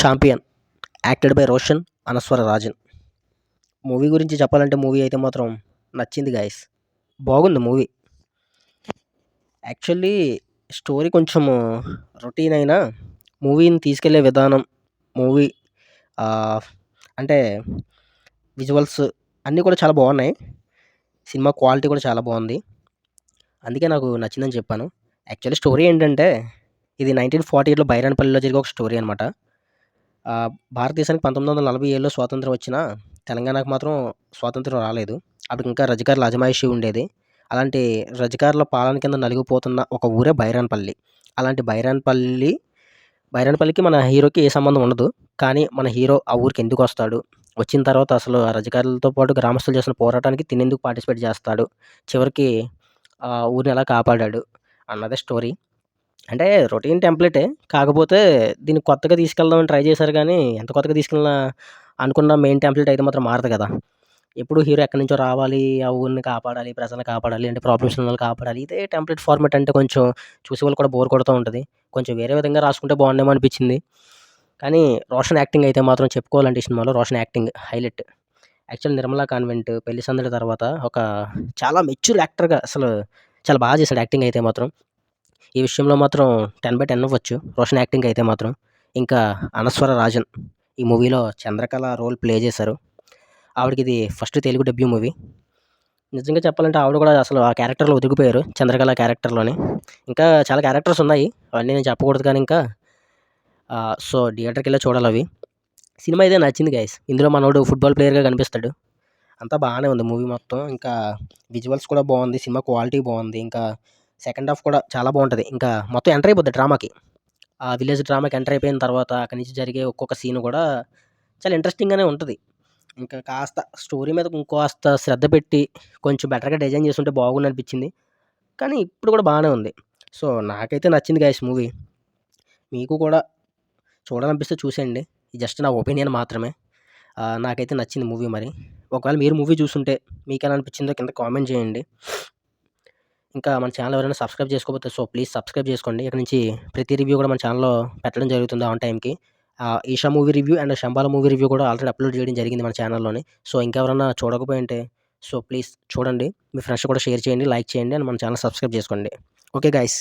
Champion acted by Roshan, Anaswara Rajan. Movie గురించి చెప్పాలంటే movie అయితే మాత్రం నచ్చింది గాయ్స్. బాగుంది మూవీ. యాక్చువల్లీ స్టోరీ కొంచెము రొటీన్ అయినా మూవీని తీసుకెళ్ళే విధానం, మూవీ అంటే విజువల్స్ అన్నీ కూడా చాలా బాగున్నాయి. సినిమా క్వాలిటీ కూడా చాలా బాగుంది. అందుకే నాకు నచ్చిందని చెప్పాను. యాక్చువల్లీ స్టోరీ ఏంటంటే ఇది 1948లో బైరాన్పల్లిలో జరిగే ఒక స్టోరీ అనమాట. భారతదేశానికి 1947లో స్వాతంత్రం వచ్చినా తెలంగాణకు మాత్రం స్వాతంత్రం రాలేదు. అప్పుడు ఇంకా రజాకార్ల అజమాయిషీ ఉండేది. అలాంటి రజాకార్ల పాలన కింద నలిగిపోతున్న ఒక ఊరే బైరాన్పల్లి. అలాంటి బైరాన్పల్లికి మన హీరోకి ఏ సంబంధం ఉండదు. కానీ మన హీరో ఆ ఊరికి ఎందుకు వస్తాడు, వచ్చిన తర్వాత అసలు ఆ రజాకార్లతో పాటు గ్రామస్తులు చేసిన పోరాటానికి తినేందుకు పార్టిసిపేట్ చేస్తాడు, చివరికి ఆ ఊరిని ఎలా కాపాడాడు అన్నదే స్టోరీ. అంటే రొటీన్ టెంప్లేటే. కాకపోతే దీన్ని కొత్తగా తీసుకెళ్దామని ట్రై చేశారు గానీ, ఎంత కొత్తగా తీసుకెళ్ళినా అనుకున్న మెయిన్ టెంప్లేట్ అయితే మాత్రం మారదు కదా! ఎప్పుడు హీరో ఎక్కడి నుంచో రావాలి, ఆ ఊరిని కాపాడాలి, ప్రజల్ని కాపాడాలి, అంటే ప్రాబ్లమ్స్ ఉన్నోళ్ళని కాపాడాలి. ఇదే టెంప్లేట్ ఫార్మాట్ అంటే కొంచెం చూసేవాళ్ళు కూడా బోర్ కొడుతూ ఉంటది. కొంచెం వేరే విధంగా రాసుకుంటే బాగుండేమో అనిపించింది. కానీ రోషన్ యాక్టింగ్ అయితే మాత్రం చెప్పుకోవాలంటే ఈ సినిమాలో Roshan acting highlight. Actual 'Nirmala convent', 'పెళ్లి సందడి' తర్వాత ఒక చాలా మెచ్యూర్ యాక్టర్‌గా అసలు చాలా బాగా చేశాడు యాక్టింగ్ అయితే మాత్రం. ఈ విషయంలో మాత్రం 10/10 ఇవ్వచ్చు రోషన్ యాక్టింగ్ అయితే మాత్రం. ఇంకా అనస్వర రాజన్ ఈ మూవీలో చంద్రకళ రోల్ ప్లే చేశారు. ఆవిడకిది ఫస్ట్ తెలుగు డెబ్యూ మూవీ. నిజంగా చెప్పాలంటే ఆవిడ కూడా అసలు ఆ క్యారెక్టర్‌లో ఒదిగిపోయారు, చంద్రకళ క్యారెక్టర్‌లోని. ఇంకా చాలా క్యారెక్టర్స్ ఉన్నాయి. అవన్నీ నేను చెప్పకూడదు కానీ ఇంకా సో థియేటర్‌కెళ్ళే చూడాలవి. సినిమా అయితే నచ్చింది గైస్. ఇందులో మనోడు ఫుట్‌బాల్ ప్లేయర్‌గా కనిపిస్తాడు. అంతా బాగానే ఉంది మూవీ మొత్తం. ఇంకా విజువల్స్ కూడా బాగుంది. సినిమా క్వాలిటీ బాగుంది. ఇంకా సెకండ్ హాఫ్ కూడా చాలా బాగుంటది. ఇంకా మొత్తం ఎంటర్ అయిపోద్ది డ్రామాకి. ఆ విలేజ్ డ్రామాకి ఎంటర్ అయిపోయిన తర్వాత అక్కడి నుంచి జరిగే ఒక్కొక్క సీన్ కూడా చాలా ఇంట్రెస్టింగ్‌గానే ఉంటది. ఇంకా కాస్త స్టోరీ మీద ఇంకాస్త శ్రద్ధ పెట్టి కొంచెం బెటర్‌గా డిజైన్ చేసుంటే బాగుండనిపించింది. కానీ ఇప్పుడు కూడా బాగానే ఉంది. సో నాకైతే నచ్చింది గైస్ మూవీ. మీకు కూడా చూడాలనిపిస్తే చూసేయండి. ఇది జస్ట్ నా ఒపీనియన్ మాత్రమే. నాకైతే నచ్చింది మూవీ మరి. ఒకవేళ మీరు మూవీ చూసుంటే మీకెలా అనిపించిందో కింద కామెంట్ చేయండి. ఇంకా మన ఛానల్ ఎవరైనా సబ్స్క్రైబ్ చేసుకోకపోతే సో ప్లీజ్ సబ్స్క్రైబ్ చేసుకోండి. ఇక్కడి నుంచి ప్రతి రివ్యూ కూడా మన ఛానల్‌లో పెట్టడం జరుగుతుంది ఆన్ టైమ్‌కి. Eesha movie review and Shambhala movie review కూడా ఆల్రెడీ అప్‌లోడ్ చేయడం జరిగింది మన ఛానల్‌లోని. సో ఇంకెవరన్నా చూడకపోయుంటే సో ప్లీజ్ చూడండి. మీ ఫ్రెండ్స్‌కి కూడా షేర్ చేయండి, లైక్ చేయండి అండ్ మన ఛానల్ సబ్స్క్రైబ్ చేసుకోండి. Okay guys.